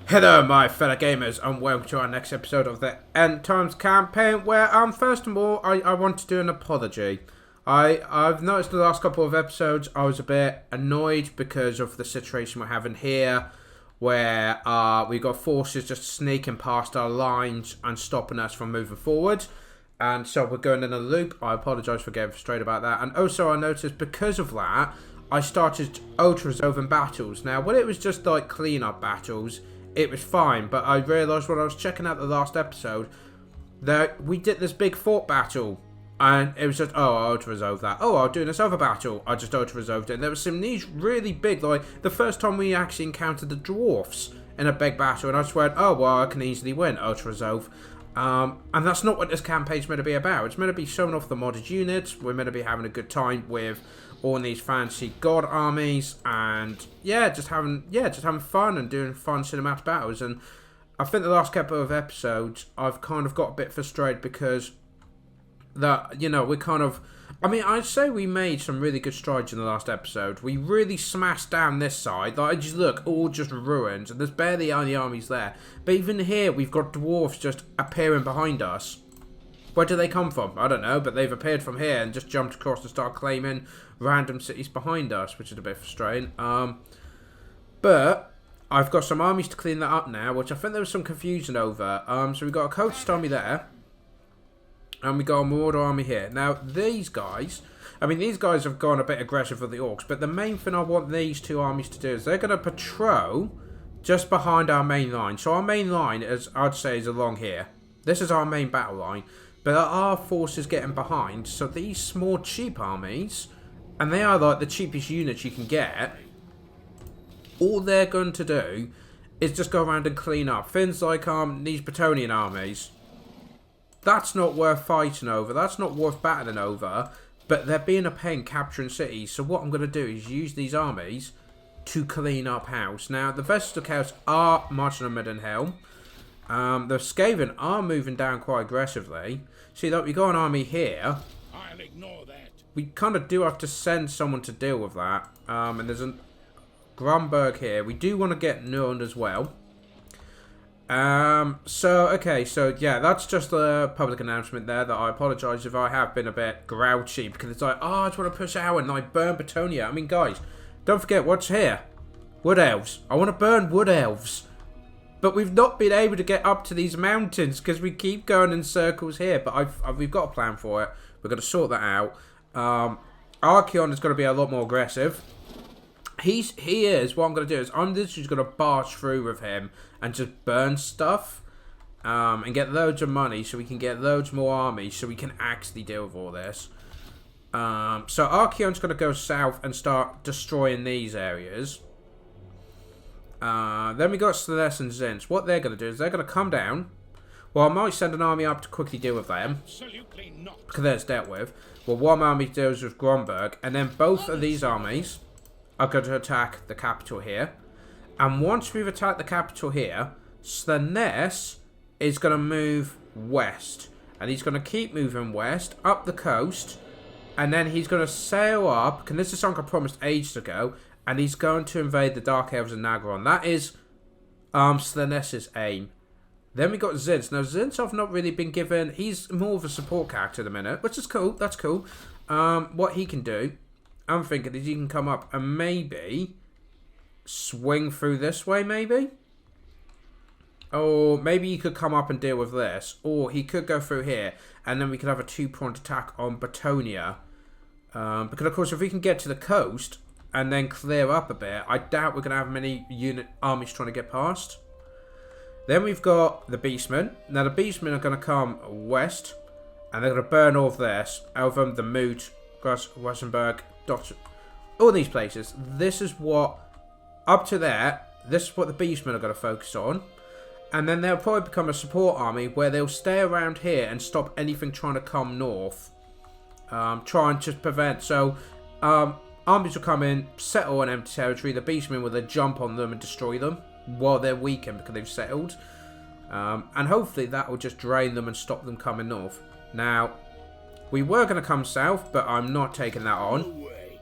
Hello my fellow gamers and welcome to our next episode of the End Times campaign where first of all I want to do an apology. I've noticed the last couple of episodes I was a bit annoyed because of the situation we're having here where we got forces just sneaking past our lines and stopping us from moving forward, and so we're going in a loop. I apologise for getting frustrated about that, and also I noticed because of that I started auto-resolving battles. Now when it was just like clean-up battles it was fine, but I realised when I was checking out the last episode that we did this big fort battle and it was just, oh, I auto-resolved that. Oh, I'll do this other battle. I just auto-resolved it. And there was some these really big, like the first time we actually encountered the dwarfs in a big battle, and I just went, oh, well, I can easily win, auto-resolve. And that's not what this campaign's meant to be about. It's meant to be showing off the modded units. We're meant to be having a good time with all these fancy god armies, and just having fun and doing fun cinematic battles. And I think the last couple of episodes I've kind of got a bit frustrated because that, we kind of, I'd say we made some really good strides in the last episode. We really smashed down this side. Like, just look, all just ruins, and there's barely any armies there. But even here, we've got dwarfs just appearing behind us. Where do they come from? I don't know, but they've appeared from here and just jumped across and started claiming random cities behind us, which is a bit frustrating. But I've got some armies to clean that up now, which I think there was some confusion over. So we've got a coast army there, and we got a Marauder army here. Now, these guys have gone a bit aggressive with the orcs, but the main thing I want these two armies to do is they're going to patrol just behind our main line. So our main line, as I'd say, is along here. This is our main battle line. But our forces getting behind, so these small cheap armies, and they are like the cheapest units you can get, all they're going to do is just go around and clean up. Things like these Bretonnian armies, that's not worth fighting over, that's not worth battling over, but they're being a pain capturing cities. So what I'm going to do is use these armies to clean up house. Now the Vessels of Chaos are marching on Middenhelm. The Skaven are moving down quite aggressively. See that we got an army here. I'll ignore that. We kind of do have to send someone to deal with that. And there's a Grumberg here. We do want to get Nurn as well. So yeah, that's just a public announcement there that I apologise if I have been a bit grouchy, because it's like, oh, I just want to push out and like burn Bretonnia. Guys, don't forget what's here. Wood elves. I want to burn wood elves. But we've not been able to get up to these mountains because we keep going in circles here. But we've got a plan for it. We're going to sort that out. Archaon is going to be a lot more aggressive. He is. What I'm going to do is I'm literally going to barge through with him and just burn stuff. And get loads of money so we can get loads more armies so we can actually deal with all this. So Archaon's going to go south and start destroying these areas. Then we got Slaanesh and Zinch. What they're going to do is they're going to come down. Well, I might send an army up to quickly deal with them. Absolutely not. Because that's dealt with. Well, one army deals with Grumberg. And then both of these armies are going to attack the capital here. And once we've attacked the capital here, Slaanesh is going to move west. And he's going to keep moving west, up the coast. And then he's going to sail up. And this is something I promised ages ago. And he's going to invade the Dark Elves and Nagron. That is Slaanesh's aim. Then we got Zinch. Now, Zinch I've not really been given. He's more of a support character at the minute, which is cool. That's cool. What he can do, I'm thinking, is he can come up and maybe swing through this way, maybe? Or maybe he could come up and deal with this. Or he could go through here. And then we could have a two-pronged attack on Bretonnia. Because, of course, if we can get to the coast and then clear up a bit, I doubt we're going to have many armies trying to get past. Then we've got the Beastmen. Now the Beastmen are going to come west, and they're going to burn all of this. Elvum, the Moot, Wassenberg, all these places. This is what, up to there, this is what the Beastmen are going to focus on. And then they'll probably become a support army where they'll stay around here and stop anything trying to come north. Try and just prevent. So, armies will come in, settle on empty territory. The Beastmen will then jump on them and destroy them while they're weakened because they've settled. And hopefully that will just drain them and stop them coming north. Now, we were going to come south, but I'm not taking that on. No way.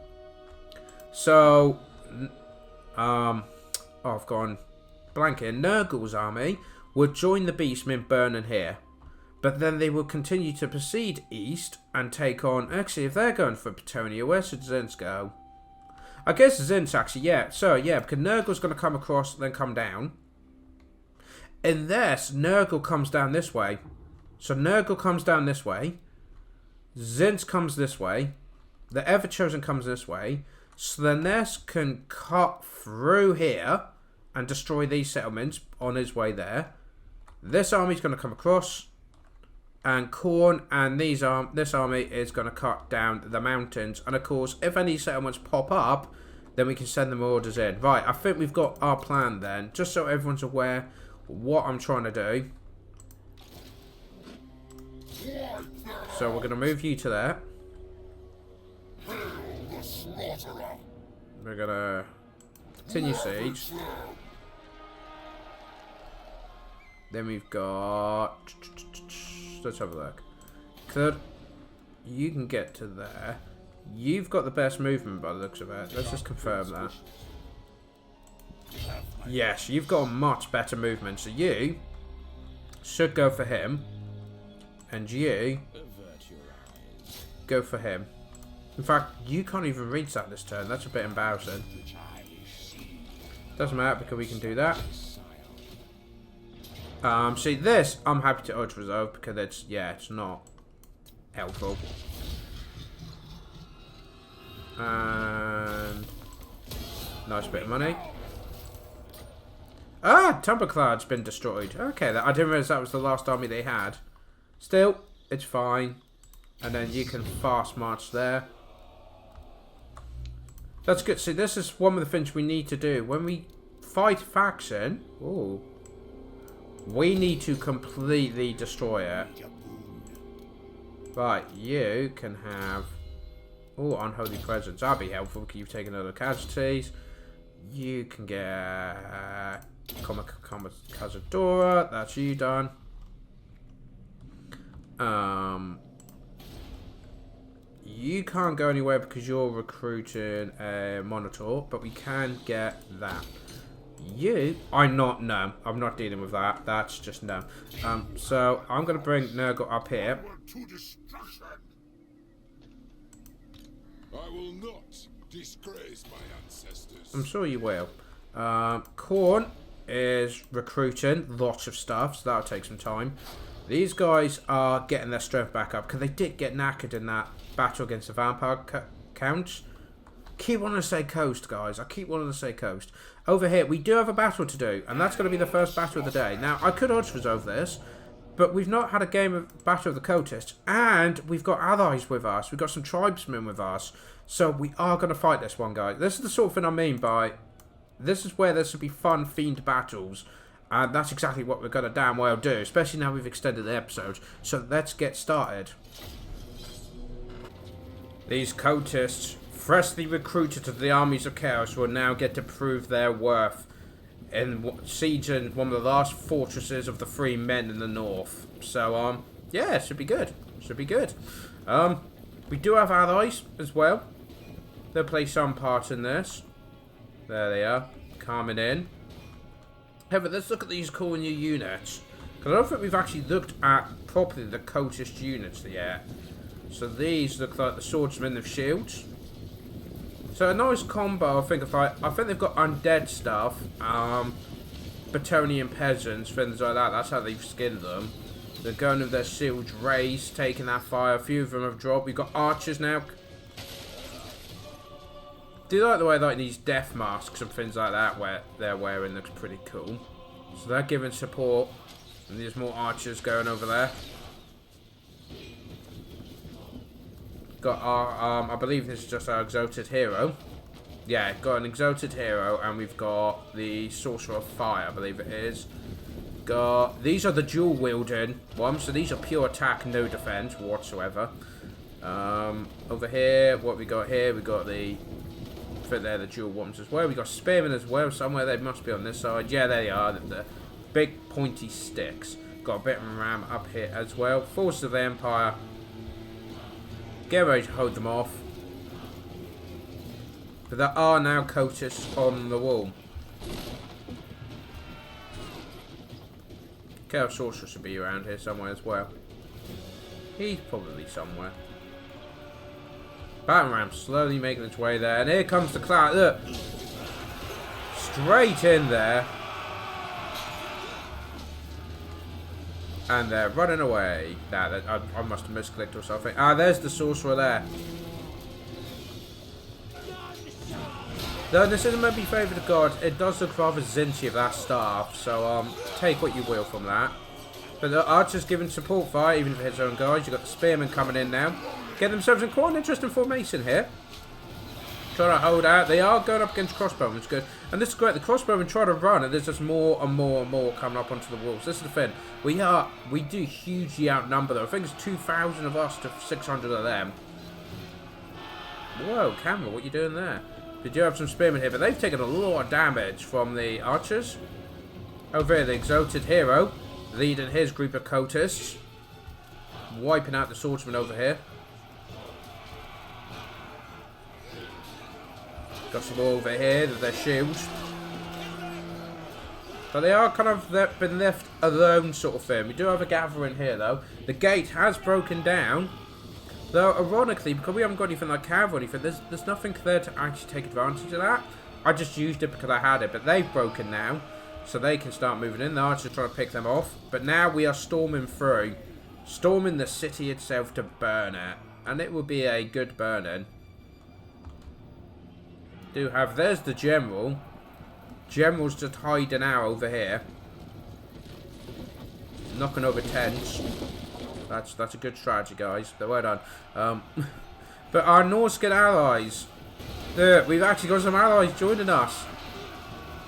So, I've gone blanking, Nurgle's army would join the Beastmen burning here. But then they will continue to proceed east and take on... Actually, if they're going for Petunia, where should Zin's go? I guess Zin's actually, yeah. So, yeah, because Nurgle's going to come across, then come down. In this, Nurgle comes down this way. So, Nurgle comes down this way. Zin's comes this way. The Everchosen comes this way. So, the Nest can cut through here and destroy these settlements on his way there. This army's going to come across. And Khorne and this army is going to cut down the mountains. And of course, if any settlements pop up, then we can send them orders in. Right, I think we've got our plan then. Just so everyone's aware what I'm trying to do. So we're going to move you to there. We're going to continue siege. Then we've got... Let's have a look. You can get to there. You've got the best movement by the looks of it. Let's just confirm that. Yes, you've got a much better movement. So you should go for him. And you go for him. In fact, you can't even reach that this turn. That's a bit embarrassing. Doesn't matter because we can do that. See this, I'm happy to urge reserve because it's, yeah, it's not helpful. And nice bit of money. Ah, Tumbleclad's been destroyed. Okay, I didn't realize that was the last army they had. Still, it's fine. And then you can fast march there. That's good. See, this is one of the things we need to do when we fight faction. Ooh. We need to completely destroy it. Right, you can have... Oh, unholy presence. That'd be helpful because you've taken other casualties. You can get... Cazadora. That's you done. You can't go anywhere because you're recruiting a Monitor. But we can get that. I'm not dealing with that. That's just no. So I'm going to bring Nurgle up here. I will not disgrace my ancestors. I'm sure you will. Khorne is recruiting lots of stuff, so that'll take some time. These guys are getting their strength back up because they did get knackered in that battle against the vampire counts. Keep wanting to say coast, guys. I keep wanting to say coast. Over here, we do have a battle to do, and that's going to be the first battle of the day. Now, I could odds resolve this, but we've not had a game of Battle of the Cultists, and we've got allies with us. We've got some tribesmen with us, so we are going to fight this one, guys. This is the sort of thing I mean by... This is where there should be fun, themed battles, and that's exactly what we're going to damn well do, especially now we've extended the episode. So let's get started. These cultists... freshly recruited to the armies of chaos will now get to prove their worth in sieging one of the last fortresses of the free men in the north. So, yeah, it should be good. Should be good. We do have allies as well. They'll play some part in this. There they are, coming in. However, let's look at these cool new units. Because I don't think we've actually looked at properly the cultist units yet. So these look like the swordsmen of shields. So a nice combo, I think they've got undead stuff, Batonian peasants, things like that. That's how they've skinned them. They're going with their shields raised, taking that fire. A few of them have dropped. We've got archers now. Do you like the way like these death masks and things like that where they're wearing? Looks pretty cool. So they're giving support, and there's more archers going over there. Got our, I believe this is just our exalted hero. Yeah, got an exalted hero, and we've got the sorcerer of fire, I believe it is. Got, these are the dual wielding ones, so these are pure attack, no defense whatsoever. Over here, what we got here, we got the, I think they're the dual ones as well. We got spearmen as well somewhere. They must be on this side. Yeah, there they are. The big pointy sticks. Got a bit of a ram up here as well. Forces of the Empire. Get ready to hold them off. But there are now cultists on the wall. Chaos Sorcerer should be around here somewhere as well. He's probably somewhere. Battle ram slowly making its way there. And here comes the cloud. Look. Straight in there. And they're running away. Nah, I must have misclicked or something. Ah, there's the sorcerer there. Though this isn't meant to be favourite of God, it does look rather zincy of that staff. So, take what you will from that. But the archer's giving support fire, even for his own guys. You've got the spearmen coming in now. Get themselves in quite an interesting formation here. Trying to hold out. They are going up against crossbowmen, which is good. And this is great. The crossbowmen try to run, and there's just more and more and more coming up onto the walls. This is the thing. We do hugely outnumber them. I think it's 2,000 of us to 600 of them. Whoa, camera, what are you doing there? We do have some spearmen here, but they've taken a lot of damage from the archers. Over here, the exalted hero, leading his group of cultists. Wiping out the swordsman over here. Got some more over here with their shields. But they are kind of been left alone sort of thing. We do have a gathering here though. The gate has broken down. Though ironically, because we haven't got anything like cavalry or anything, there's nothing there to actually take advantage of that. I just used it because I had it. But they've broken now. So they can start moving in. The archers trying to pick them off. But now we are storming through. Storming the city itself to burn it. And it will be a good burning. Do have, there's the general. General's just hiding out over here. Knocking over tents. That's a good strategy, guys. Well done. But our Norsca allies. We've actually got some allies joining us.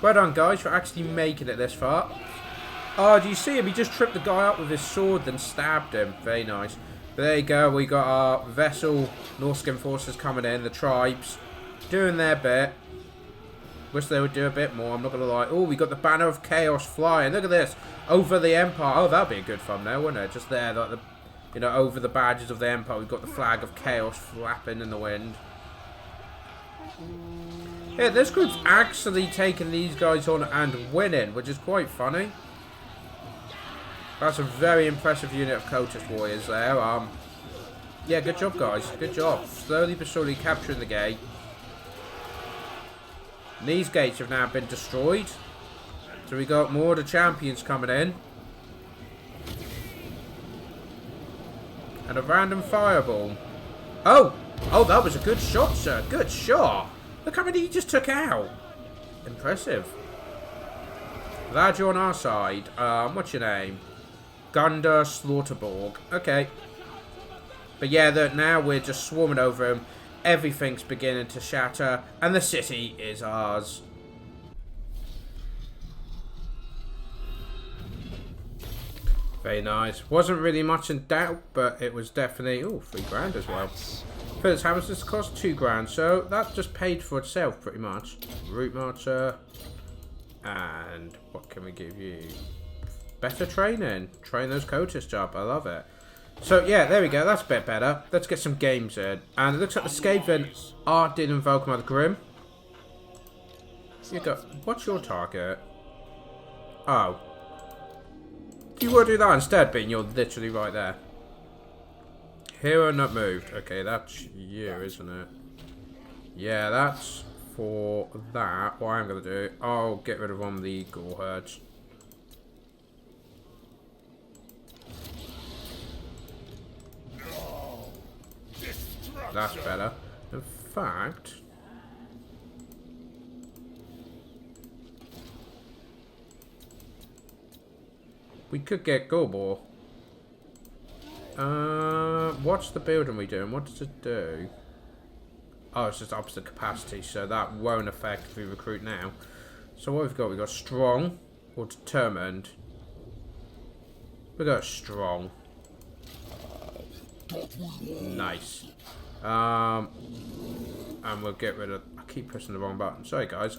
Well done, guys, for actually making it this far. Oh, do you see him? He just tripped the guy up with his sword, then stabbed him. Very nice. But there you go. We got our vessel Norscan forces coming in. The tribes doing their bit. Wish they would do a bit more, I'm not going to lie. Oh, we got the banner of chaos flying. Look at this. Over the empire. Oh, that'd be a good thumbnail, wouldn't it? Just there, like the, you know, over the badges of the empire. We've got the flag of chaos flapping in the wind. Yeah, this group's actually taking these guys on and winning, which is quite funny. That's a very impressive unit of cultist warriors there. Yeah, good job, guys. Good job. Slowly but surely capturing the gate. These gates have now been destroyed. So we got more of the champions coming in. And a random fireball. Oh! Oh, that was a good shot, sir. Good shot. Look how many he just took out. Impressive. Glad you're on our side. What's your name? Gunda Slaughterborg. Okay. But yeah, now we're just swarming over him. Everything's beginning to shatter, and the city is ours. Very nice. Wasn't really much in doubt, but it was definitely... Oh, 3 grand as well. For this hammers, this cost 2 grand, so that just paid for itself pretty much. Route marcher. And what can we give you? Better training. Train those cultists up. I love it. So, yeah, there we go. That's a bit better. Let's get some games in. And it looks like the Skaven did invoke Mother Grim. You go. What's your target? Oh. You will do that instead, being you're literally right there. Hero not moved. Okay, that's you, isn't it? Yeah, that's for that. What I'm going to do, I'll get rid of one of the Gore Herds. That's better. In fact, we could get Gorbor. What's the building we doing? What does it do? Oh, it's just opposite capacity, so that won't affect if we recruit now. So what we've got? We've got strong or determined. We've got strong. Nice. And we'll get rid of... I keep pressing the wrong button. Sorry, guys.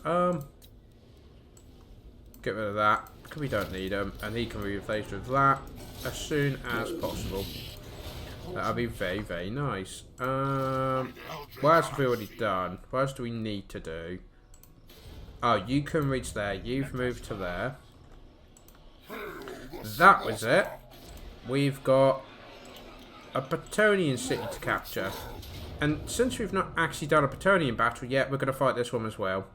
Get rid of that, because we don't need him. And he can be replaced with that as soon as possible. That'll be very, very nice. What else have we already done? What else do we need to do? Oh, you can reach there. You've moved to there. that was it. We've got a Bretonnian city to capture. And since we've not actually done a Bretonnian battle yet, we're going to fight this one as well.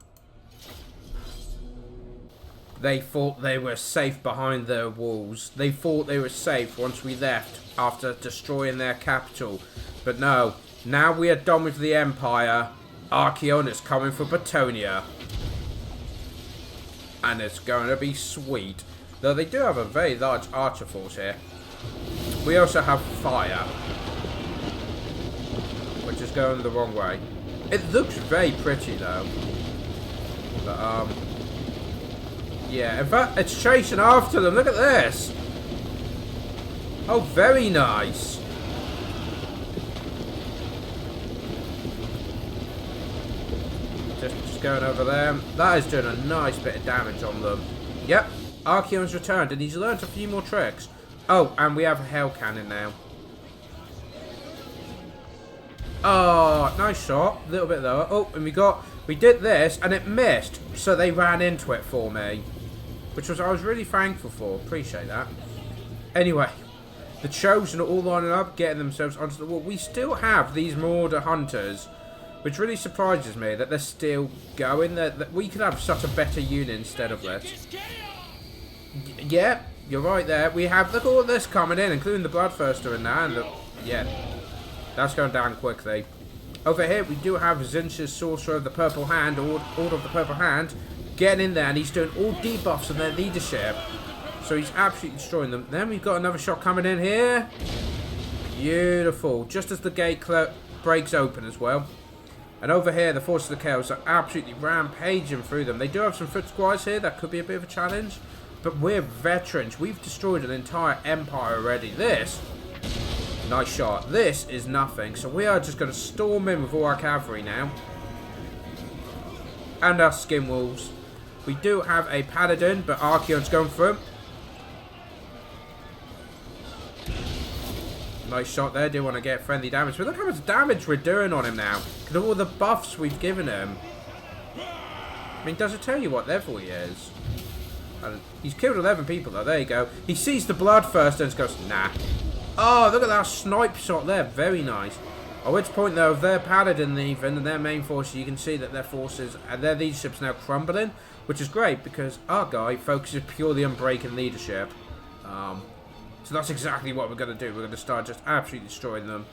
They thought they were safe behind their walls. They thought they were safe once we left after destroying their capital. But no, now we are done with the Empire. Archaon is coming for Bretonnia. And it's going to be sweet. Though they do have a very large archer force here. We also have fire, which is going the wrong way. It looks very pretty though. But, yeah, in fact, it's chasing after them. Look at this. Oh, very nice. Just going over there. That is doing a nice bit of damage on them. Yep, Archaon's returned, and he's learned a few more tricks. Oh, and we have a Hell Cannon now. Oh, nice shot. A little bit lower. Oh, and we did this, and it missed. So they ran into it for me. Which I was really thankful for. Appreciate that. Anyway, the Chosen are all lining up, getting themselves onto the wall. We still have these Marauder Hunters, which really surprises me that they're still going. That we could have such a better unit instead of this. Yeah, you're right there. We have, look at all this coming in, including the Bloodthirster in there. And look, yeah, that's going down quickly. Over here, we do have Zinch's Sorcerer of the Purple Hand, Order of the Purple Hand, getting in there, and he's doing all debuffs on their leadership. So he's absolutely destroying them. Then we've got another shot coming in here. Beautiful. Just as the gate breaks open as well. And over here, the Forces of the Chaos are absolutely rampaging through them. They do have some foot squires here. That could be a bit of a challenge. But we're veterans. We've destroyed an entire empire already. This, nice shot. This is nothing. So we are just going to storm in with all our cavalry now. And our skin wolves. We do have a paladin, but Archaon's going for him. Nice shot there. Do want to get friendly damage. But look how much damage we're doing on him now. Look at all the buffs we've given him. I mean, does it tell you what level he is? He's killed 11 people though. There you go. He sees the Bloodthirster and just goes, nah. Oh, look at that snipe shot there. Very nice. At which point though, if their paladin even and their main forces, you can see that their forces and their leadership's now crumbling, which is great because our guy focuses purely on breaking leadership. So that's exactly what we're going to do. We're going to start just absolutely destroying them.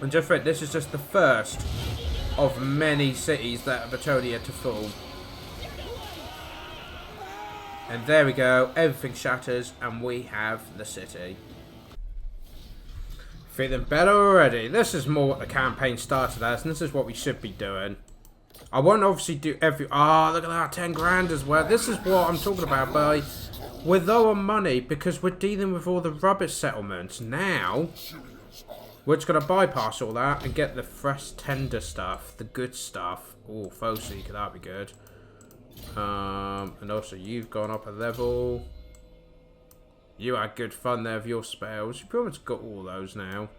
And just think, this is just the first of many cities that are Bretonnia to fall. And there we go. Everything shatters and we have the city. Feeling better already. This is more what the campaign started as, and this is what we should be doing. I won't obviously do every... Ah, look at that, 10 grand as well. This is what I'm talking about, boy. We're low on money because we're dealing with all the rubbish settlements. Now, we're just going to bypass all that and get the fresh tender stuff, the good stuff. Oh, foe seeker, that'd be good. And also, you've gone up a level. You had good fun there with your spells. You've pretty much got all those now.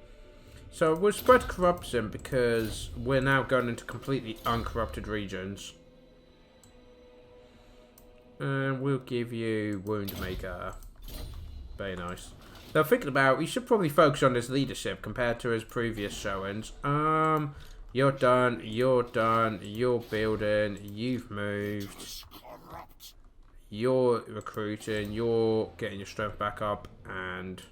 So we'll spread corruption because we're now going into completely uncorrupted regions. And we'll give you Wound Maker. Very nice. Now thinking about, we should probably focus on his leadership compared to his previous showings. You're done, you're done, you're building, you've moved. You're recruiting, you're getting your strength back up and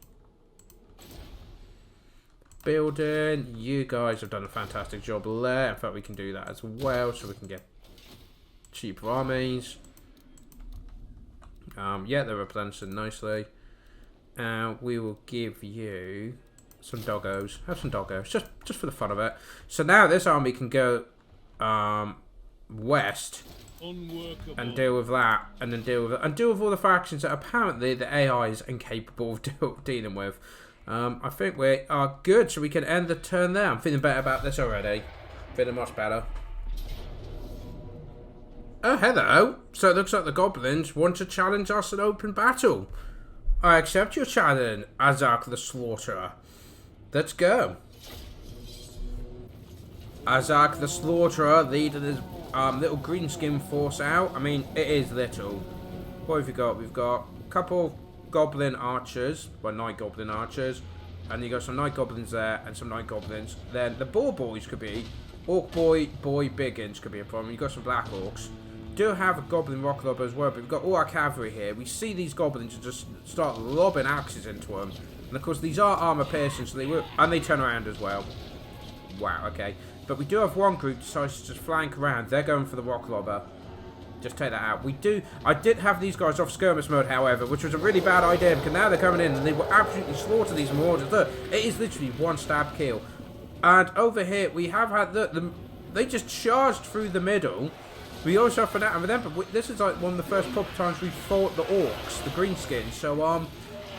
building. You guys have done a fantastic job there. In fact, we can do that as well so we can get cheaper armies. Yeah, they're replenishing nicely. We will give you some doggos. Have some doggos, just for the fun of it. So now this army can go west and deal with that, and then deal with all the factions that apparently the AI is incapable of dealing with. I think we are good, so we can end the turn there. I'm feeling better about this already. Feeling much better. Oh, hello. So it looks like the goblins want to challenge us in open battle. I accept your challenge, Azak the Slaughterer. Let's go. Azak the Slaughterer leading his little green skin force out. I mean, it is little. What have we got? We've got a couple goblin archers, well, night goblin archers, and you got some night goblins there and some night goblins. Then the boar boys could be orc boy biggins could be a problem. You got some black orcs. Do have a goblin rock lobber as well, but we've got all our cavalry here. We see these goblins and just start lobbing axes into them, and of course these are armor piercing, so they will, and they turn around as well. Wow, okay. But we do have one group decides to just flank around. They're going for the rock lobber. Just take that out. I did have these guys off skirmish mode, however, which was a really bad idea, because now they're coming in and they will absolutely slaughter these Hordes. Look, it is literally one stab kill. And over here we have had they just charged through the middle. We also have that over them, but this is like one of the first proper times we fought the orcs, the greenskins. So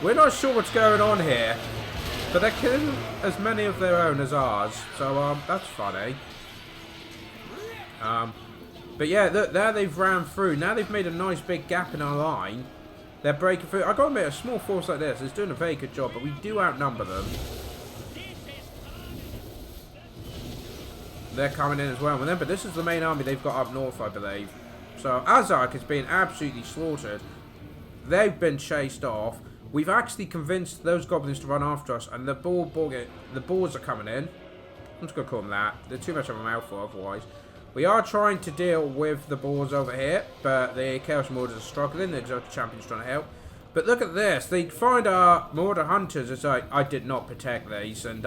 we're not sure what's going on here, but they're killing as many of their own as ours. So that's funny. But yeah, look, there they've ran through. Now they've made a nice big gap in our line. They're breaking through. I gotta admit, a small force like this is doing a very good job, but we do outnumber them. They're coming in as well. Remember, this is the main army they've got up north, I believe. So Azark has been absolutely slaughtered. They've been chased off. We've actually convinced those goblins to run after us, and the boars are coming in. I'm just gonna call them that. They're too much of a mouthful otherwise. We are trying to deal with the boars over here, but the Chaos Morders are struggling. The Exotic Champion's trying to help. But look at this. They find our Mortar Hunters. It's like, I did not protect these, and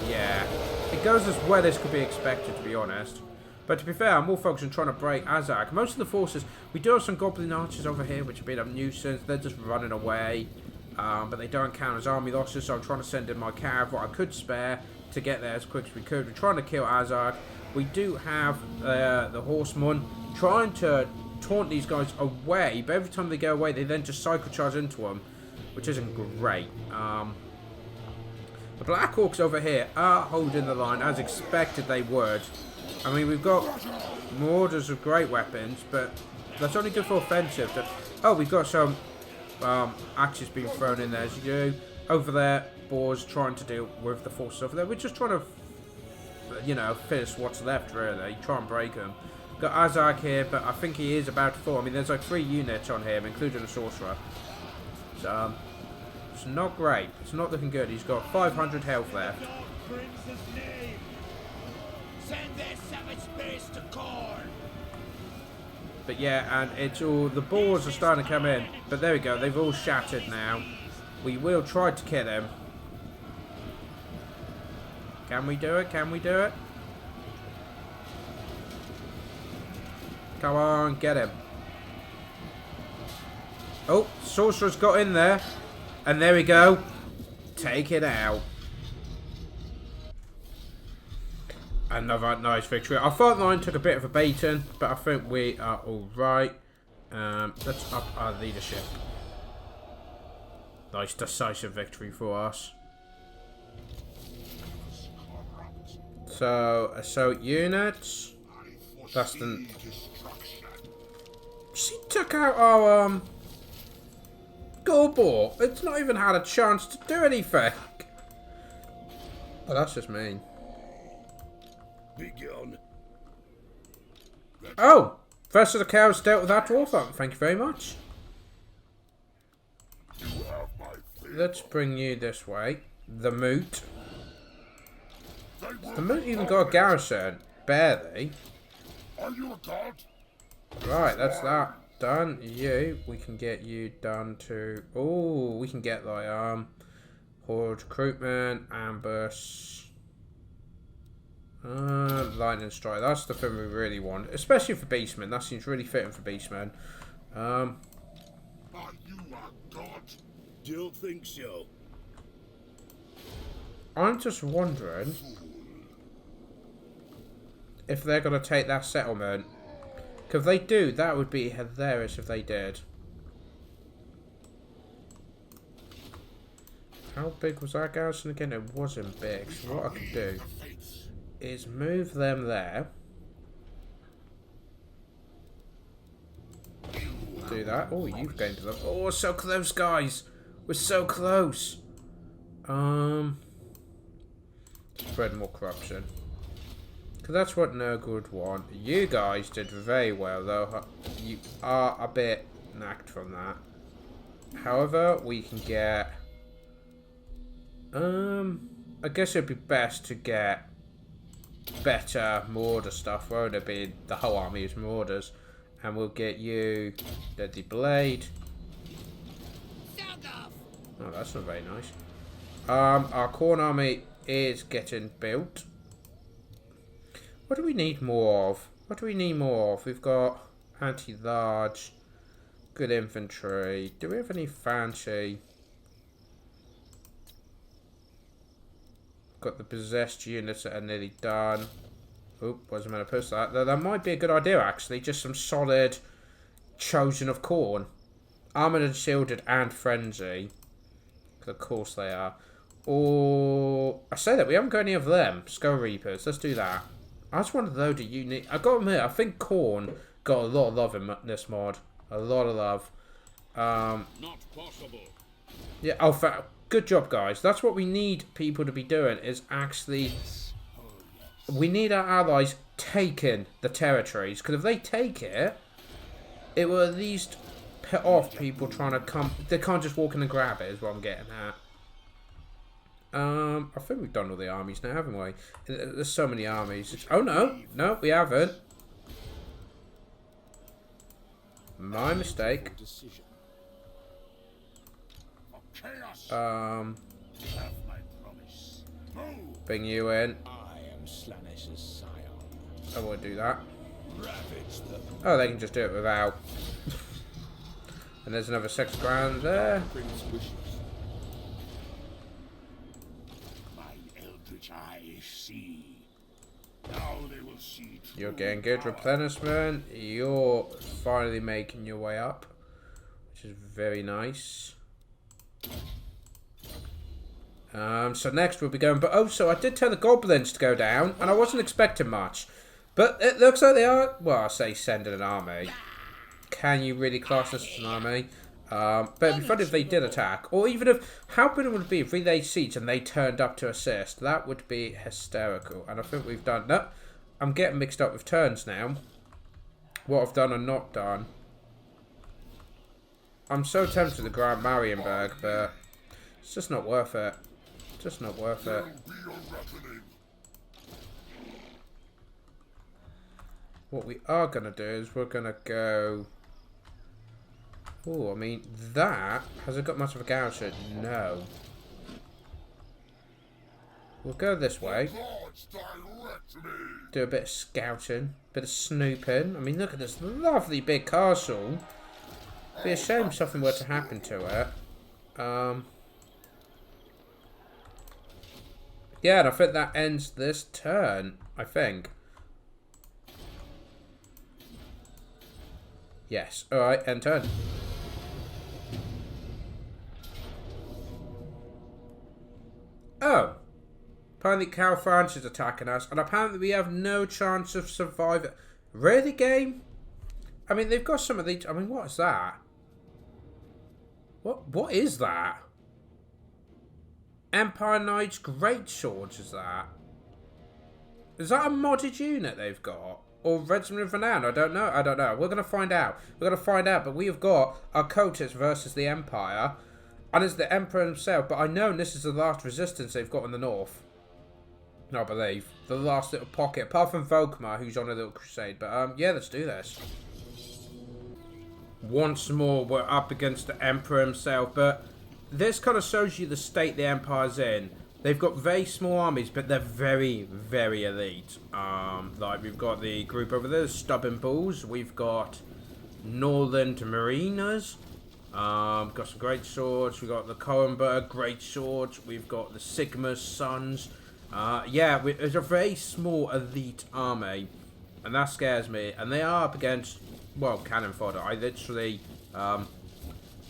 yeah. It goes as well as could be expected, to be honest. But to be fair, I'm more focused on trying to break Azark. Most of the forces, we do have some Goblin Archers over here, which have been a nuisance. They're just running away. But they don't count as army losses, so I'm trying to send in my cav, what I could spare, to get there as quick as we could. We're trying to kill Azark. We do have the Horsemen trying to taunt these guys away, but every time they go away, they then just cycle charge into them, which isn't great. The Black Orcs over here are holding the line, as expected they would. I mean, we've got Morders of great weapons, but that's only good for offensive. Oh, we've got some axes being thrown in there, as you do. Over there, boars trying to deal with the forces over there. We're just trying to, you know, finish what's left, really. Try and break them. Got Azark here, but I think he is about to fall. I mean, there's like 3 units on him, including a sorcerer. So, it's not great. It's not looking good. He's got 500 health left. Send their savage space to Khorne. But yeah, and it's all, the boars are starting to come in. But there we go, they've all shattered now. We will try to kill him. Can we do it? Can we do it? Come on, get him. Oh, sorcerer's got in there. And there we go. Take it out. Another nice victory. Our front line took a bit of a beating, but I think we are alright. Let's up our leadership. Nice decisive victory for us. So, assault units. That's the... She took out our, Gorbor. It's not even had a chance to do anything. Oh, that's just mean. Begone. Oh! First of the cows dealt with that dwarf up. Thank you very much. You have my favor. Let's bring you this way. The Moot. The Moot even got a garrison. Barely. Are you a god? Right, that's that done. You, we can get you done to... Oh, we can get like, Horde recruitment, ambush... lightning strike. That's the thing we really want, especially for Beastmen. That seems really fitting for Beastmen. Are you a god? Don't think so. I'm just wondering if they're going to take that settlement. Because if they do, that would be hilarious if they did. How big was that garrison again? It wasn't big. So what I could do is move them there. Do that. Oh, you've gained them. Oh, we're so close, guys. We're so close. Spread more corruption. Because that's what no good want. You guys did very well, though. You are a bit knacked from that. However, we can get... I guess it'd be best to get better Marauder stuff, won't it be? The whole army is Marauders. And we'll get you Deadly Blade. Oh, that's not very nice. Our corn army is getting built. What do we need more of? What do we need more of? We've got anti-large, good infantry. Do we have any fancy? Got the possessed units that are nearly done. Oop, wasn't meant to post that. Though that might be a good idea, actually. Just some solid chosen of corn. Armoured and shielded and frenzy. Of course they are. Or I say that we haven't got any of them. Skull Reapers. Let's do that. I just wanted to load a unit. I got to admit, I think corn got a lot of love in this mod. A lot of love. Not possible. Yeah. Oh, good job, guys. That's what we need people to be doing. Is actually we need our allies taking the territories, because if they take it, it will at least put off people trying to come. They can't just walk in and grab it, is what I'm getting at. I think we've done all the armies now, haven't we? There's so many armies. Oh, no. No, we haven't. My mistake. Bring you in. I won't do that. Oh, they can just do it without. And there's another 6 grand there. You're getting good replenishment. You're finally making your way up, which is very nice. So next we'll be going. But oh, so I did tell the goblins to go down, and I wasn't expecting much. But it looks like they are. Well, I say sending an army. Can you really class this as an army? But it'd be funny if they did attack. Or even if... How good it would be if we laid siege and they turned up to assist. That would be hysterical. And I think we've done... No, I'm getting mixed up with turns now. What I've done and not done. I'm so tempted to grab Marienburg, but... It's just not worth it. Just not worth it. What we are going to do is we're going to go... Oh, I mean, that... Has it got much of a garrison? No. We'll go this way. Do a bit of scouting. Bit of snooping. I mean, look at this lovely big castle. Be a shame if something were to happen to it. Yeah, and I think that ends this turn. I think. Yes. Alright, end turn. Oh. Apparently Cal France is attacking us, and apparently we have no chance of surviving. Really, game? I mean, they've got some of these... I mean, what is that? What is that? Empire Knights Great Swords, is that? Is that a modded unit they've got? Or Regiment of Renown? I don't know. I don't know. We're going to find out. We're going to find out. But we have got Archaon versus the Empire. And it's the Emperor himself. But I know this is the last resistance they've got in the north. No, I believe. The last little pocket. Apart from Volkmar, who's on a little crusade. But, yeah, let's do this. Once more, we're up against the Emperor himself. But this kind of shows you the state the Empire's in. They've got very small armies, but they're very, very elite. Like, we've got the group over there, the Stubborn Bulls. We've got Northern Mariners. Got some great swords. We've got the Coenberg great swords. We've got the Sigma's sons. Yeah, it's a very small elite army. And that scares me. And they are up against, well, cannon fodder. I literally...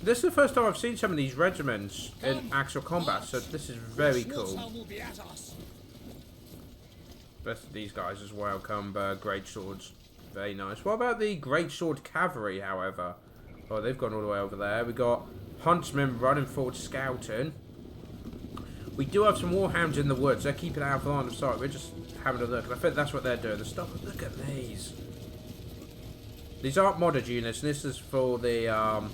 this is the first time I've seen some of these regiments in actual combat, so this is very cool. Best of these guys as well, Coenberg, great swords. Very nice. What about the great sword cavalry, however? Oh, they've gone all the way over there. We've got Huntsmen running forward scouting. We do have some warhounds in the woods. They're keeping out of line of sight. We're just having a look. And I think that's what they're doing. The stuff. Look at these. These aren't modded units. This is for the,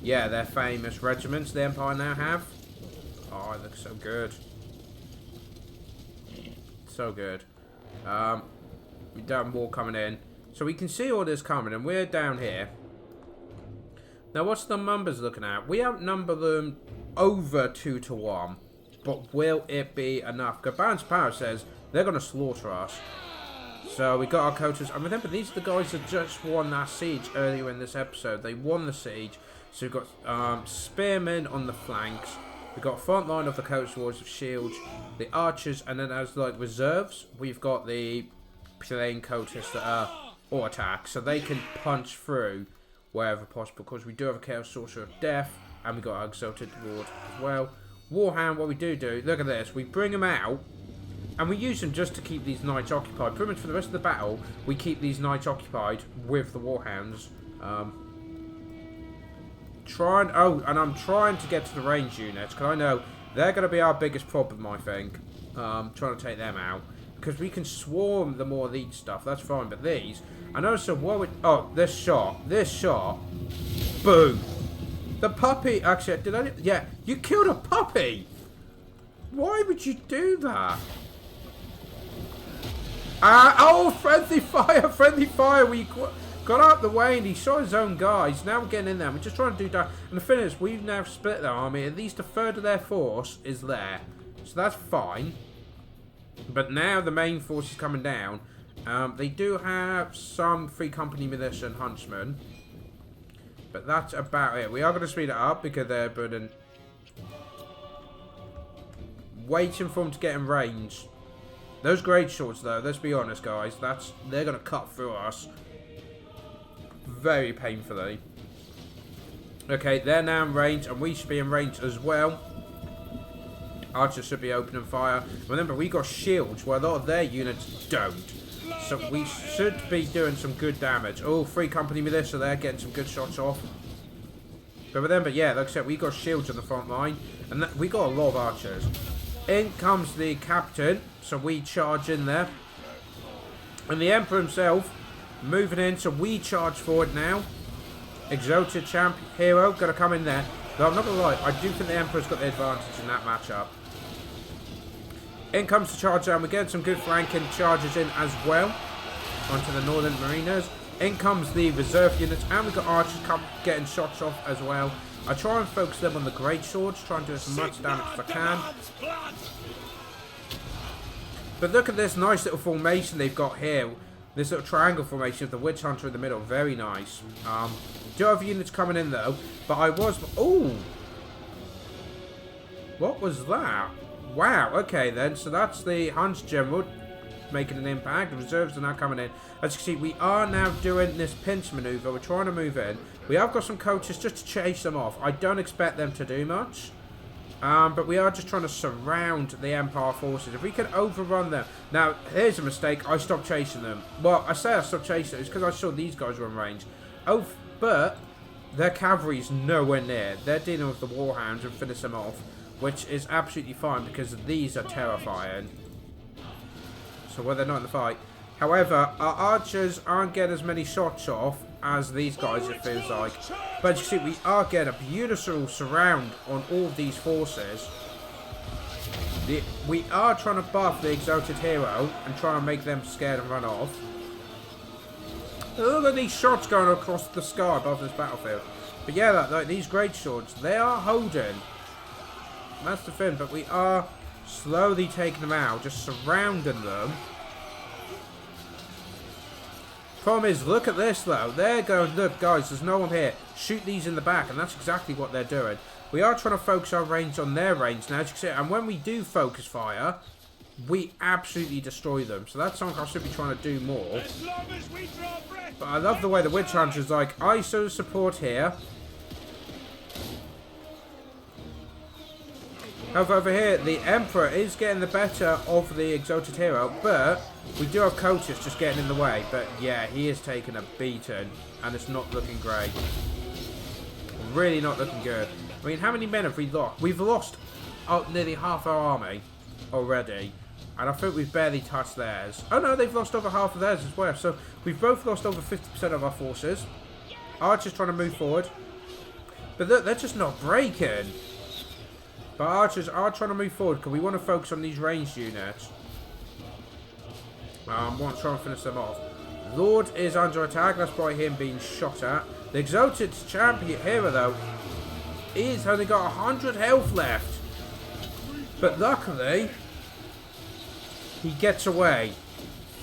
yeah, their famous regiments the Empire now have. Oh, it looks so good. So good. We don't have more coming in. So we can see all this coming, and we're down here. Now, what's the numbers looking at? We outnumber them over 2 to 1. But will it be enough? Because Balance Power says they're going to slaughter us. So we got our coaches. And remember, these are the guys that just won that siege earlier in this episode. They won the siege. So we've got spearmen on the flanks. We've got front line of the coach wars of shields, the archers, and then as like reserves, we've got the plain coaches that are all attack, so they can punch through wherever possible. Because we do have a Chaos Sorcerer of Death, and we got our Exalted Lord as well. Warhound, what we do, look at this, we bring them out, and we use them just to keep these knights occupied. Pretty much for the rest of the battle, we keep these knights occupied with the warhounds. And I'm trying to get to the range units, because I know they're going to be our biggest problem, I think. Trying to take them out. Because we can swarm the more elite stuff, that's fine, but these... And also, what would... Oh, this shot. Boom. The puppy... Actually, did I... Yeah, you killed a puppy! Why would you do that? Oh, friendly fire! We got out the way and he shot his own guys. Now we're getting in there. We're just trying to do that. And the thing is, we've now split their army. At least a third of their force is there. So that's fine. But now the main force is coming down. They do have some free company militia and huntsmen. But that's about it. We are going to speed it up because they're burning. Waiting for them to get in range. Those great swords, though, let's be honest, guys. They're going to cut through us. Very painfully. Okay, they're now in range, and we should be in range as well. Archers should be opening fire. Remember, we got shields where a lot of their units don't. So we should be doing some good damage. Oh, free company militia there, getting some good shots off. But remember, yeah, like I said, we got shields on the front line. And we got a lot of archers. In comes the captain. So we charge in there. And the Emperor himself moving in. So we charge forward now. Exalted champion hero. Got to come in there. Though I'm not going to lie, I do think the Emperor's got the advantage in that matchup. In comes the charge down. We're getting some good flanking charges in as well. Onto the Northern Mariners. In comes the reserve units. And we've got archers getting shots off as well. I try and focus them on the great swords. Try and do as much damage as I can. But look at this nice little formation they've got here. This little triangle formation of the Witch Hunter in the middle. Very nice. Do have units coming in though. But I was... Ooh! What was that? Wow, okay then. So that's the Hunts General making an impact. The reserves are now coming in. As you can see, we are now doing this pinch maneuver. We're trying to move in. We have got some coaches just to chase them off. I don't expect them to do much. But we are just trying to surround the Empire forces. If we can overrun them. Now, here's a mistake. I stopped chasing them. Well, I say I stopped chasing them. It's because I saw these guys were in range. Oh, but their cavalry's nowhere near. They're dealing with the Warhounds and finish them off. Which is absolutely fine because these are terrifying. So, well, they're not in the fight. However, our archers aren't getting as many shots off as these guys, it feels like. But as you see, we are getting a beautiful surround on all of these forces. We are trying to buff the Exalted Hero and try and make them scared and run off. Look at these shots going across the sky above this battlefield. But yeah, like these great swords, they are holding. That's the thing, but we are slowly taking them out, just surrounding them. Problem is, look at this though. They're going, look guys, there's no one here. Shoot these in the back, and that's exactly what they're doing. We are trying to focus our range on their range now, as you can see, and when we do focus fire, we absolutely destroy them. So that's something I should be trying to do more. As long as we draw breath. But I love the way the Witch Hunter's like, ISO support here. However, over here, the Emperor is getting the better of the Exalted Hero, but we do have coaches just getting in the way. But yeah, he is taking a beating, and it's not looking great. Really not looking good. I mean, how many men have we lost? We've lost nearly half our army already. And I think we've barely touched theirs. Oh no, they've lost over half of theirs as well. So we've both lost over 50% of our forces. Archers trying to move forward. But look, they're just not breaking. But archers are trying to move forward because we want to focus on these ranged units. Want to try and finish them off. Lord is under attack. That's by him being shot at. The Exalted Champion hero, though, he's only got 100 health left. But luckily, he gets away.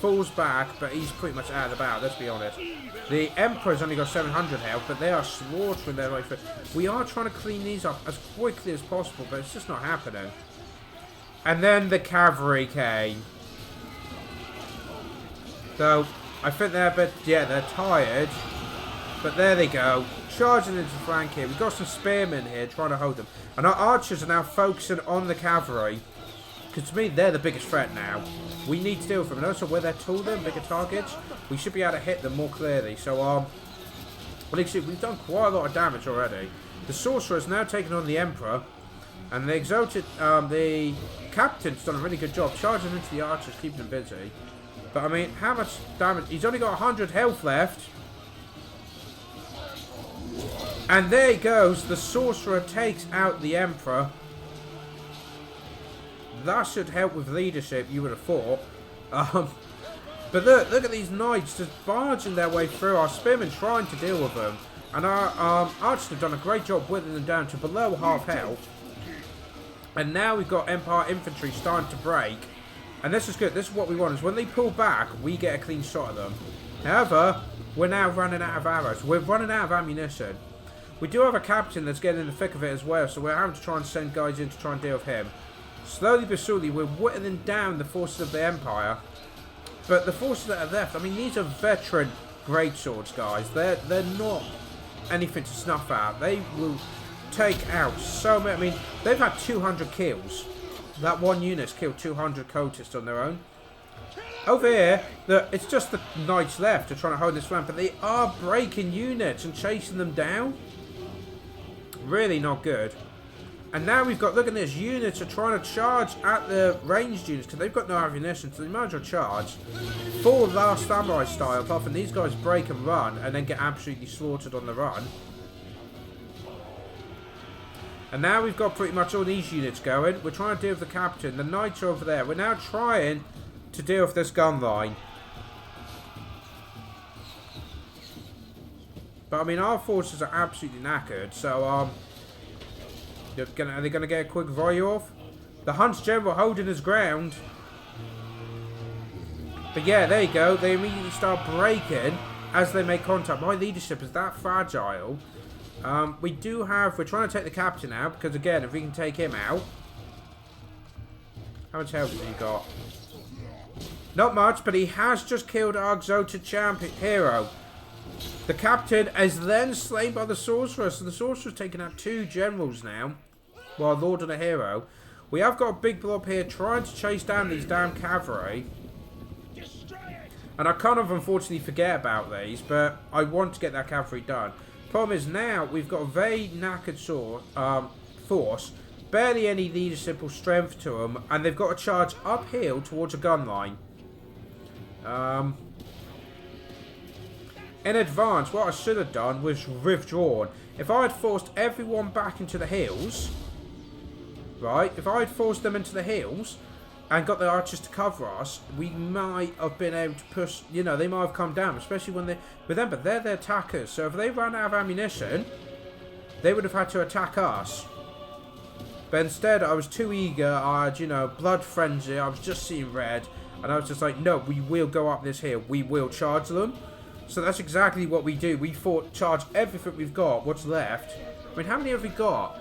Falls back, but he's pretty much out of the battle, let's be honest. The Emperor's only got 700 health, but they are slaughtering their way through. We are trying to clean these up as quickly as possible, but it's just not happening. And then the Cavalry came. So, I think they're a bit, yeah, they're tired. But there they go. Charging into the flank here. We've got some spearmen here trying to hold them. And our archers are now focusing on the cavalry. Because to me, they're the biggest threat now. We need to deal with them. And also, where they're taller and bigger targets, we should be able to hit them more clearly. So, well, you can see, we've done quite a lot of damage already. The Sorcerer is now taking on the Emperor. And the Exalted, the Captain's done a really good job charging into the archers, keeping them busy. But, I mean, how much damage? He's only got 100 health left. And there he goes. The Sorcerer takes out the Emperor. That should help with leadership, you would have thought. But look at these knights just barging their way through. Our spearmen trying to deal with them. And our archers have done a great job whittling them down to below half health. And now we've got Empire infantry starting to break. And this is good. This is what we want. Is when they pull back, we get a clean shot at them. However, we're now running out of arrows. We're running out of ammunition. We do have a captain that's getting in the thick of it as well. So we're having to try and send guys in to try and deal with him. Slowly but surely, we're whittling down the forces of the Empire. But the forces that are left, I mean, these are veteran greatswords, guys. They're not anything to snuff at. They will take out so many. I mean, they've had 200 kills. That one unit's killed 200 cultists on their own. Over here, it's just the knights left are trying to hold this flank, but they are breaking units and chasing them down. Really not good. And now we've got, look at this, units are trying to charge at the ranged units because they've got no ammunition, so they might as well charge. Full Last Samurai style, apart from these guys break and run and then get absolutely slaughtered on the run. And now we've got pretty much all these units going. We're trying to deal with the captain. The knights are over there. We're now trying to deal with this gun line. But I mean, our forces are absolutely knackered, so are they going to get a quick volley off? The Hunt's General holding his ground. But yeah, there you go. They immediately start breaking as they make contact. My leadership is that fragile. We're trying to take the captain out, because again, if we can take him out. How much health has he got? Not much, but he has just killed our Exalted Champion hero. The captain is then slain by the Sorcerer, so the Sorcerer's taken out 2 generals now. Well, Lord and a hero. We have got a big blob here trying to chase down these damn cavalry. And I kind of unfortunately forget about these, but I want to get that cavalry done. Problem is now we've got a very knackered force, barely any leadership or strength to them, and they've got to charge uphill towards a gun line. In advance, what I should have done was withdrawn. If I had forced everyone back into the hills, right? If I had forced them into the hills and got the archers to cover us, we might have been able to push, you know, they might have come down, especially when remember, they're the attackers, so if they ran out of ammunition, they would have had to attack us. But instead, I was too eager, I had, you know, blood frenzy, I was just seeing red, and I was just like, no, we will go up this hill, we will charge them. So that's exactly what we do. We charge everything we've got, what's left. I mean, how many have we got?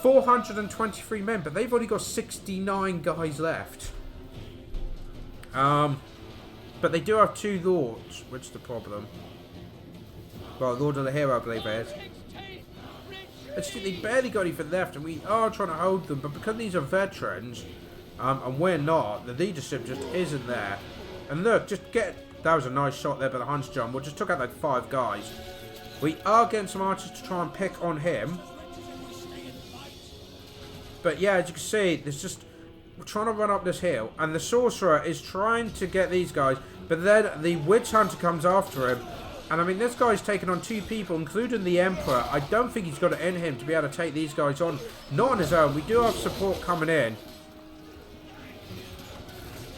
423 men, but they've only got 69 guys left. But they do have 2 lords, which is the problem. Well, Lord of the Hero, I believe it is. Actually, they barely got anything left, and we are trying to hold them, but because these are veterans, and we're not, the leadership just isn't there. And look, that was a nice shot there by the Hunt's Jump. We just took out like 5 guys. We are getting some archers to try and pick on him. But yeah, as you can see, there's just... We're trying to run up this hill, and the sorcerer is trying to get these guys, but then the witch hunter comes after him. And I mean, this guy's taken on 2 people, including the emperor. I don't think he's got it in him to be able to take these guys on. Not on his own. We do have support coming in.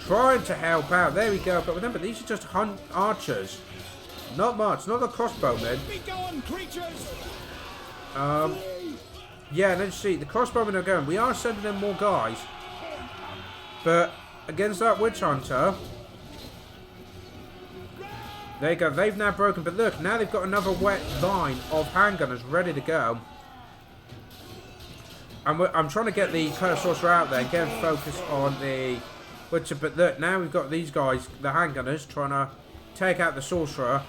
Trying to help out. There we go. But remember, these are just archers. Not much. Not the crossbowmen. Be going, creatures! Yeah, let's see. The crossbowmen are going. We are sending in more guys. But against that witch hunter... There you go. They've now broken. But look, now they've got another wet line of handgunners ready to go. I'm trying to get the Cursed Sorcerer out there and get him focused on the Witcher. But look, now we've got these guys, the handgunners, trying to take out the Sorcerer.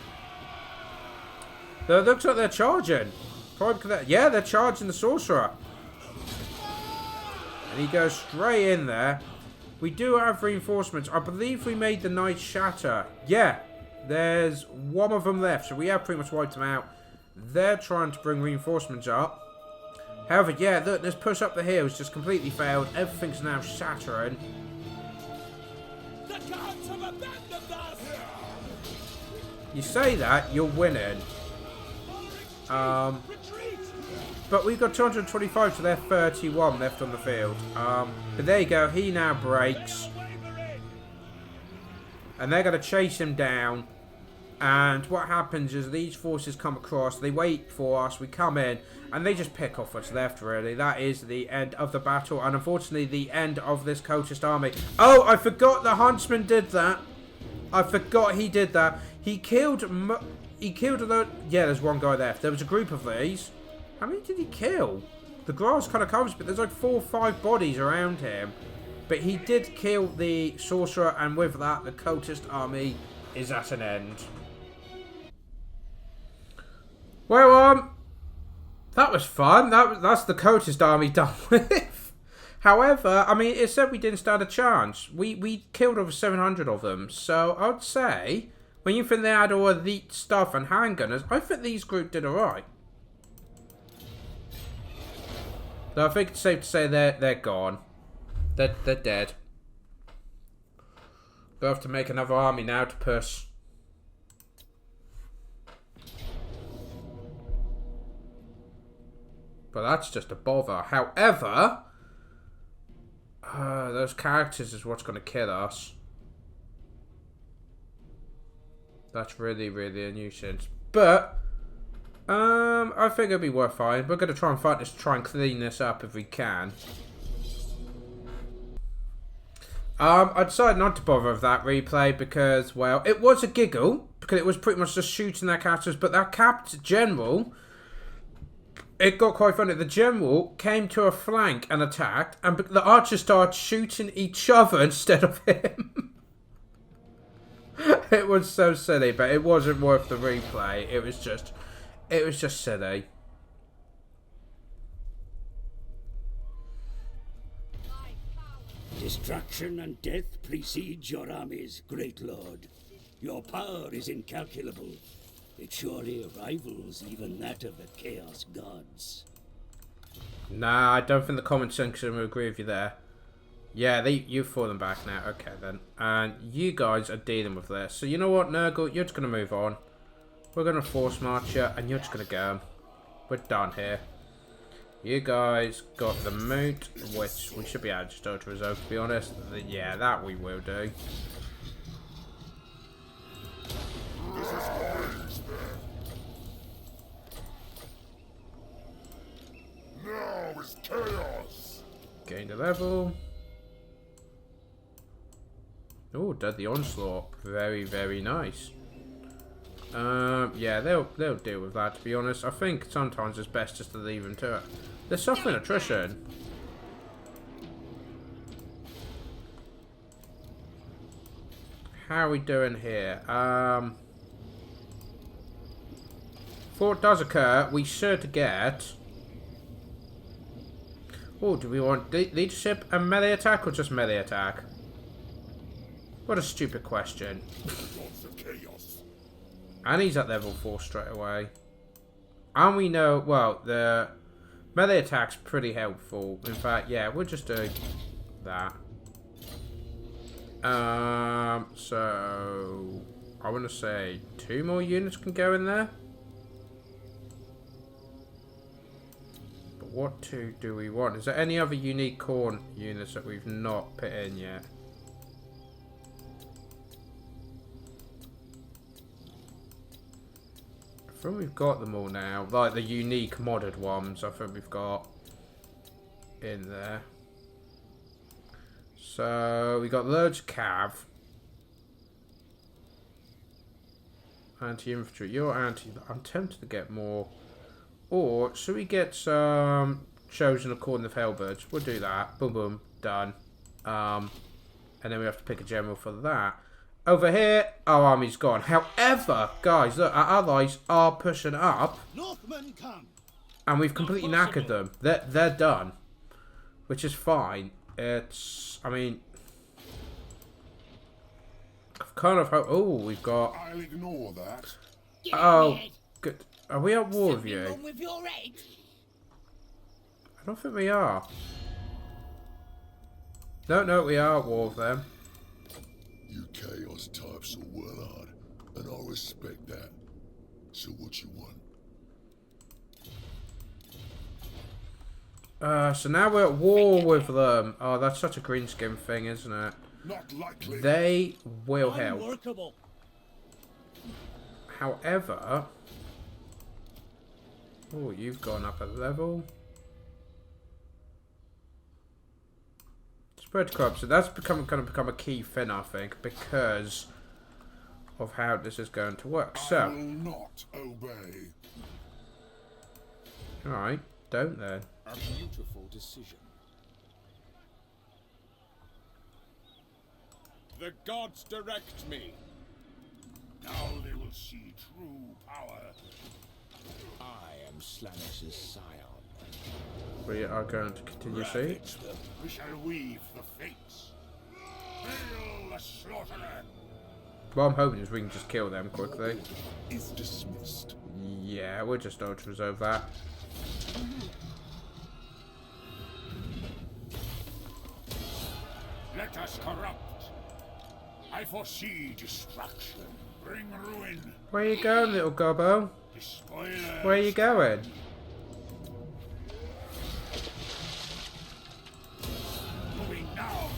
It looks like they're charging. Yeah, they're charging the Sorcerer. And he goes straight in there. We do have reinforcements. I believe we made the Knights shatter. Yeah, there's one of them left. So we have pretty much wiped them out. They're trying to bring reinforcements up. However, yeah, look, this push up the hill has just completely failed. Everything's now shattering. The gods have abandoned us! You say that, you're winning. But we've got 225 to their 31 left on the field. But there you go, he now breaks. And they're going to chase him down. And what happens is these forces come across, they wait for us, we come in, and they just pick off what's left, really. That is the end of the battle, and unfortunately the end of this cultist army. Oh, I forgot the huntsman did that. I forgot he did that. He killed yeah, there's one guy left. There was a group of these. How many did he kill? The grass kind of covers, but there's like 4 or 5 bodies around him. But he did kill the sorcerer, and with that, the cultist army is at an end. Well, that was fun. That's the cultist army done with. However, I mean, it said we didn't stand a chance. We killed over 700 of them. So I'd say, when you think they had all elite stuff and handgunners, I think these group did alright. So I think it's safe to say they're gone. They're dead. We'll have to make another army now to push. But that's just a bother. However, those characters is what's going to kill us. That's really, really a nuisance. But, I think it'll be worth fighting. We're going to try and fight this, try and clean this up if we can. I decided not to bother with that replay because, well, it was a giggle. Because it was pretty much just shooting their characters. But that capped general... It got quite funny. The general came to a flank and attacked, and the archers started shooting each other instead of him. It was so silly, but it wasn't worth the replay. It was just silly. Destruction and death precede your armies, great lord. Your power is incalculable. It surely rivals even that of the Chaos Gods. Nah, I don't think the comment section will agree with you there. Yeah, you've fallen back now. Okay, then. And you guys are dealing with this. So you know what, Nurgle? You're just going to move on. We're going to force march you, and you're just going to go. We're done here. You guys got the moot, which we should be able to just auto-resolve, to be honest. Yeah, that we will do. This is mine. Now is chaos. Gain the level. Oh, Deadly Onslaught. Very, very nice. Yeah, they'll deal with that, to be honest. I think sometimes it's best just to leave them to it. They're suffering attrition. How are we doing here? Before it does occur, we should get... Oh, do we want leadership and melee attack or just melee attack? What a stupid question. And he's at level 4 straight away. And we know, well, the Melee attack's pretty helpful. In fact, yeah, we'll just do that. So I want to say 2 more units can go in there. But what 2 do we want? Is there any other unique corn units that we've not put in yet? I think we've got them all now. Like the unique modded ones, I think we've got in there. So we got loads of cav. Anti-infantry. You're anti. I'm tempted to get more. Or should we get some chosen according of Hellbirds? We'll do that. Boom boom. Done. And then we have to pick a general for that. Over here, our army's gone. However, guys, look, our allies are pushing up. Northmen come. And we've completely knackered them. They're done. Which is fine. It's, I mean, I've kind of hope. Oh, we've got. I'll ignore that. Oh, good. Are we at war with you? Wrong with your head? I don't think we are. No, we are at war with them. You chaos types are well hard, and I respect that. So what you want? So now we're at war with them. Oh, that's such a green skin thing, isn't it? Not likely. They will help. Unworkable. However, oh, you've gone up a level. Spread corruption. That's going to become a key thing, I think, because of how this is going to work. I So, will not obey. all right, don't then. A beautiful decision. The gods direct me. Now they will see true power. I am Slaanesh' scion. We are going to continue siege. Ravage them. We shall weave the fates. Hail the slaughterer! What I'm hoping is we can just kill them quickly. Is dismissed. Yeah, we'll just auto resolve that. Let us corrupt. I foresee destruction. Bring ruin. Where you going, little gobbo? Despoilers. Where you going? Moving now.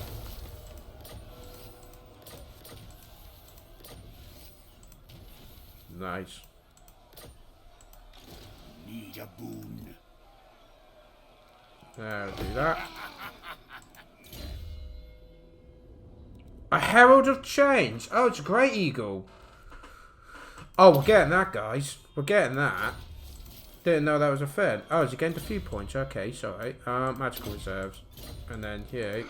Nice. Need a boon. There, do that. A Herald of Change. Oh, it's a Great Eagle. Oh, we're getting that, guys. We're getting that. Didn't know that was a thing. Oh, is he getting a few points? Okay, sorry. Magical reserves. And then here.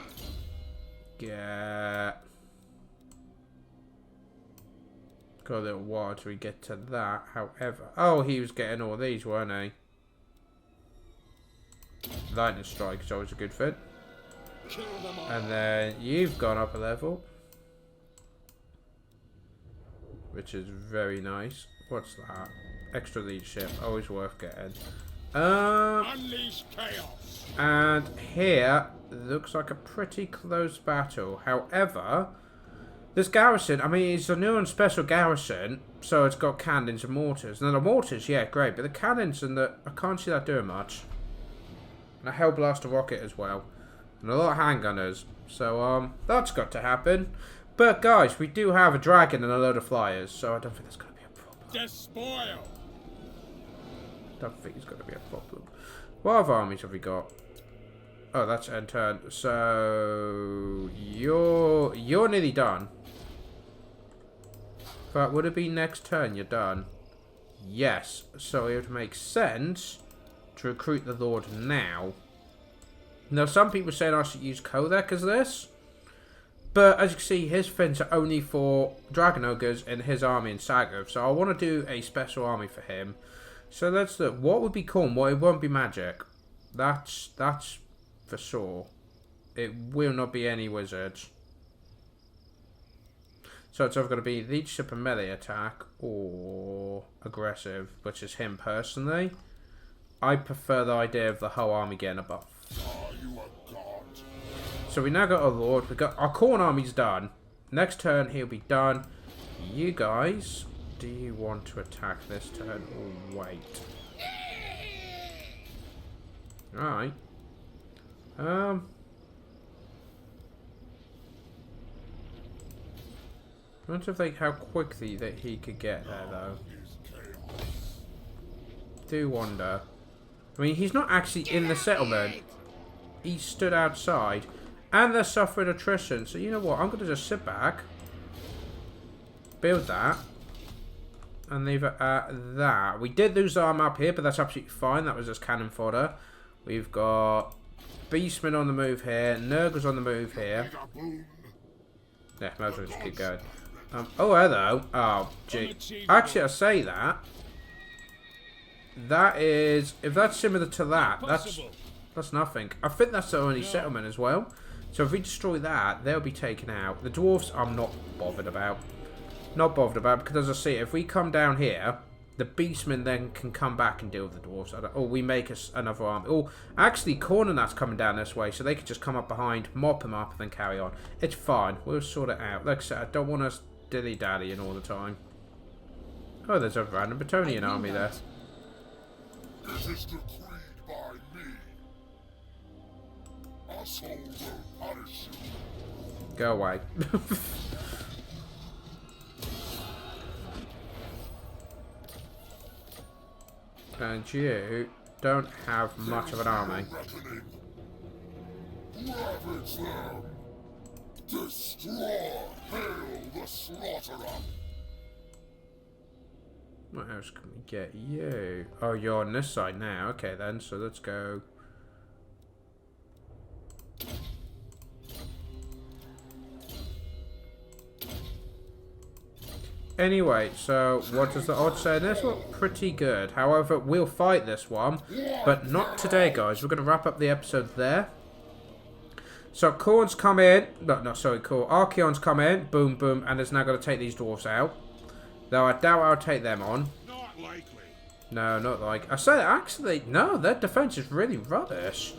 Get. Got a little while till we get to that. However. Oh, he was getting all these, weren't he? Lightning Strike is always a good fit. Kill them all. And then you've gone up a level. Which is very nice. What's that? Extra leadership. Always worth getting. Unleash chaos. And here looks like a pretty close battle. However, this garrison, I mean, it's a new and special garrison. So it's got cannons and mortars. Now the mortars, yeah, great. But the cannons and the... I can't see that doing much. And a Hellblaster rocket as well. And a lot of handgunners. So, that's got to happen. But, guys, we do have a dragon and a load of flyers. So, I don't think that's going to be a problem. Despoil. Don't think it's going to be a problem. What other armies have we got? Oh, that's enternal. So, you're nearly done. But would it be next turn you're done? Yes. So, it would make sense to recruit the Lord now. Now, some people are saying I should use Kodek as this. But as you can see, his fins are only for Dragon Ogres and his army in Zagreb. So I want to do a special army for him. So let's look. What would be cool? Well, it won't be magic. That's for sure. It will not be any wizards. So it's either going to be leadership and melee attack or aggressive, which is him personally. I prefer the idea of the whole army getting a buff. Are you a god? So we now got a lord. We got our corn army's done. Next turn he'll be done. You guys, do you want to attack this turn or wait? Alright. I wonder if how quickly that he could get there though. Do wonder. I mean, he's not actually in the settlement. He stood outside. And they're suffering attrition. So you know what? I'm going to just sit back. Build that. And leave it at that. We did lose armor up here, but that's absolutely fine. That was just cannon fodder. We've got Beastmen on the move here. Nurgle's on the move here. Yeah, might as well just keep going. Oh, hello. Oh, gee. Actually, I say that. That is... If that's similar to that, that's nothing. I think that's the only settlement as well. So if we destroy that, they'll be taken out. The dwarfs, I'm not bothered about. Not bothered about, because as I say, if we come down here, the beastmen then can come back and deal with the dwarfs. Or we make us another army. Oh, actually, Cornernat's coming down this way, so they could just come up behind, mop them up, and then carry on. It's fine. We'll sort it out. Like I said, I don't want us dilly-dallying all the time. Oh, there's a random Bretonnian army there. It is decreed by me. Asshole will punish you. Go away. And you don't have much of an army. Ravage them. Destroy. Hail the slaughterer. What else can we get you? Oh, you're on this side now. Okay then, so let's go. Anyway, so what does the odds say? This look pretty good. However, we'll fight this one, but not today, guys. We're going to wrap up the episode there. So Khorne's come in. Archaon's come in. Boom, boom, and it's now going to take these dwarfs out. Though I doubt I'll take them on. Not likely. No, not like... I say, actually, no, their defense is really rubbish.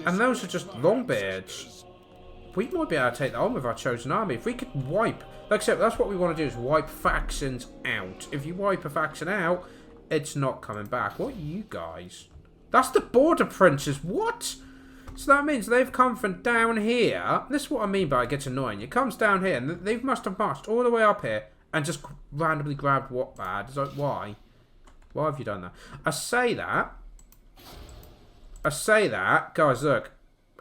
And those are just longbeards. We might be able to take that on with our chosen army. If we could wipe... Like I said, that's what we want to do, is wipe factions out. If you wipe a faction out, it's not coming back. What are you guys? That's the border princes. What? So that means they've come from down here. This is what I mean by it gets annoying. It comes down here, and they must have marched all the way up here and just randomly grabbed what bad. It's like, why? Why have you done that? I say that. Guys, look.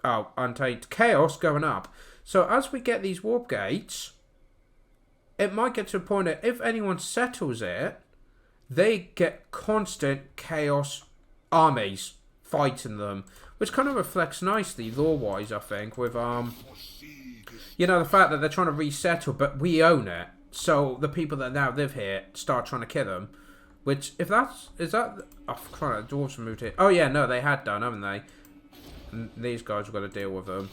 Oh, Untitled Chaos going up. So as we get these warp gates, it might get to a point that if anyone settles it, they get constant chaos armies fighting them, which kind of reflects nicely lore-wise, I think, with you know, the fact that they're trying to resettle, but we own it. So the people that now live here start trying to kill them. Which, if that's... Is that... Oh, crap, the dwarves have moved here. Oh, yeah, no, they had done, haven't they? And these guys have got to deal with them.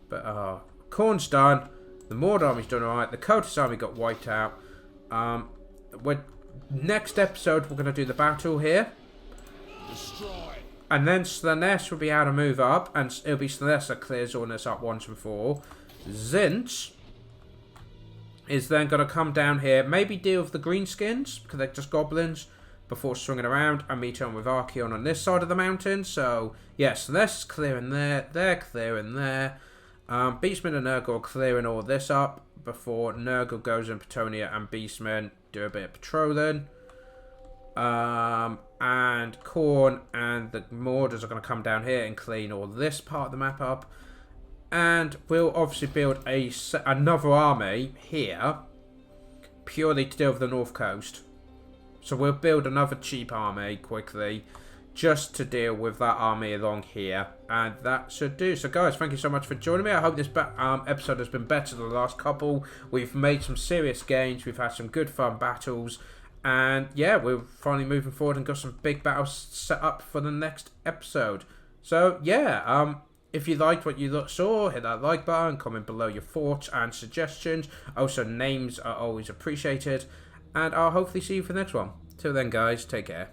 But, Khorne's done. The Mord army's done alright. The Cultist army got wiped out. Next episode, we're going to do the battle here. Destroy. And then Slanesh will be able to move up. And it'll be Slanesh that clears all this up once and for all. Zinch is then going to come down here, maybe deal with the greenskins, because they're just goblins, before swinging around and meet on with Archaon on this side of the mountain. So, yes, this is clearing there, they're clearing there. Beastmen and Nurgle are clearing all this up before Nurgle goes in Bretonnia and Beastmen do a bit of patrolling. And Khorne and the Mordors are going to come down here and clean all this part of the map up. And we'll obviously build another army here, purely to deal with the north coast. So we'll build another cheap army quickly, just to deal with that army along here. And that should do. So guys, thank you so much for joining me. I hope this episode has been better than the last couple. We've made some serious gains. We've had some good fun battles. And yeah, we're finally moving forward and got some big battles set up for the next episode. So yeah, if you liked what you saw, hit that like button, comment below your thoughts and suggestions. Also, names are always appreciated. And I'll hopefully see you for the next one. Till then, guys, take care.